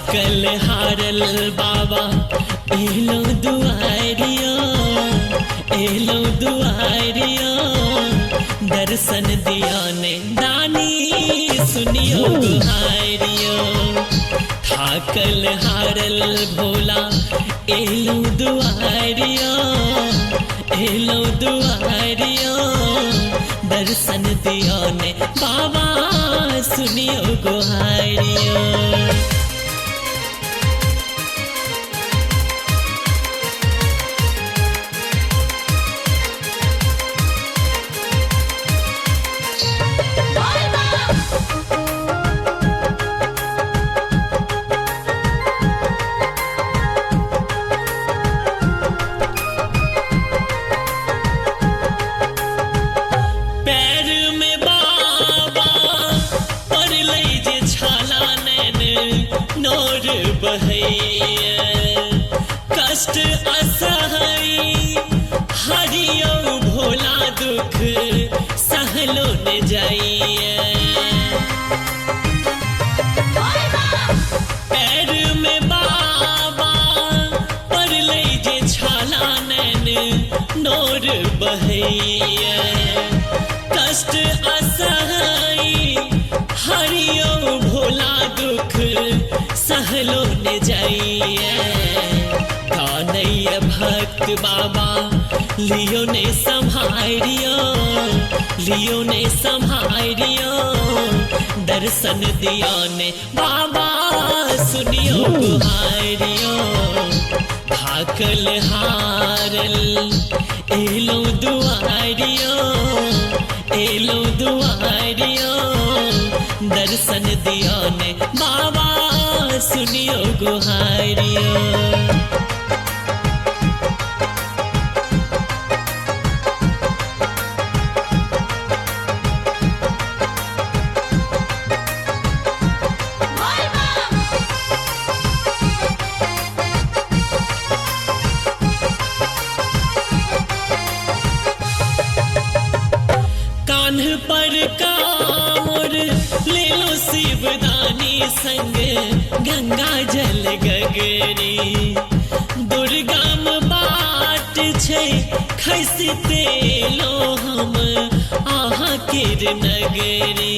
थाकल हारल बाबा एलो दुआरिया, एलो दुआरिया, दर्शन दिया ने दानी सुनियो गुहारियो। थाकल हारल भोला एलो दुआरिया, एलो दुआरिया, दर्शन दिया ने बाबा सुनियो गुहारियो। नोर बहैया कष्ट असहाय हरियो भोला दुख सहलो न जाइए। पैर में बाबा पर ले जे छाला नैन नोर बहैया कष्ट असहाय हरियो भोला दुख सहलो न जाइए। कानैया भक्त बाबा लियो ने संभारियो, लियो ने संभारियो, दर्शन दिया ने बाबा सुनियो गुहारियो। थाकल हारल एलो दुआरियो, एलो दुआरियो, दर्शन दिया ने बाबा सुनियो गुहारियो। कान्ह पर कांवर ले लो शिवदानी संग गंगा जल गगरी। दुर्गम बाट छे खसते लो हम आहा केर नगरी।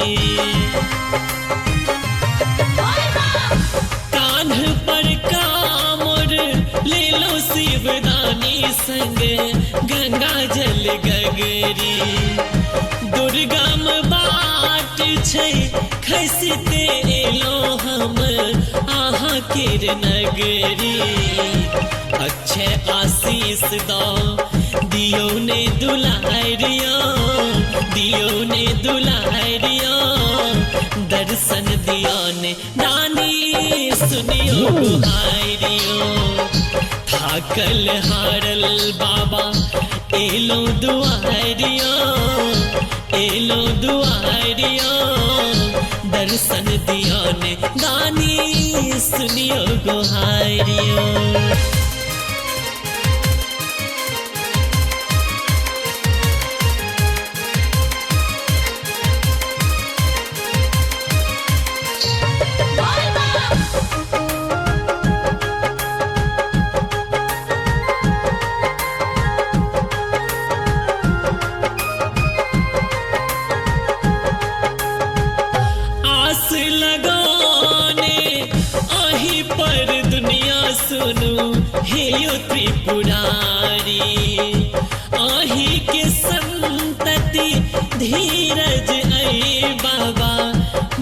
कान्ह पर कांवर ले लो शिवदानी संग गंगा जल गगरी। दुर्गम बाट छे खसते लो हम आहा केर नगरी। अच्छे आशीष दो दियो ने दुलारियो, दियो ने दुलारियो, दर्शन दिया ने दानी सुनियो गुहारियो। थाकल हारल बाबा एलो दुआरियो, एलो दुआरियो, दर्शन दिया ने दानी सुनियो गुहारियो। सुनु हे यो त्रिपुरारी, आही के संतति धीरज ऐ बाबा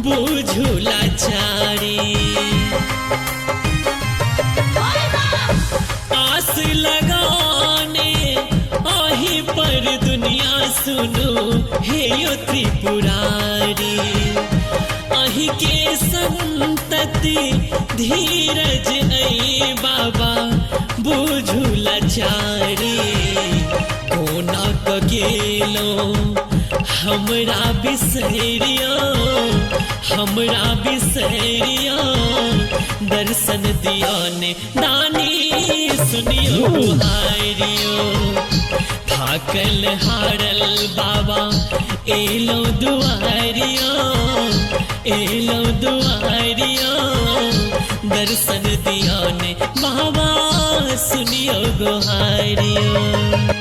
बुझू लाचारी। आस लगाने आही पर दुनिया सुनु हे यो त्रिपुरारी। आही के संतति धीरज ऐ बाबा बुझू लाचारी। कोना क गेलो हमरा बिसरियो, हमरा बिसरियो, दर्शन दिया ने दानी सुनियो गुहारियो। थाकल हारल बाबा एलो दुआरियो, एलो दुआरियो, दर्शन दिया ने बाबा सुनियो गोहारियो।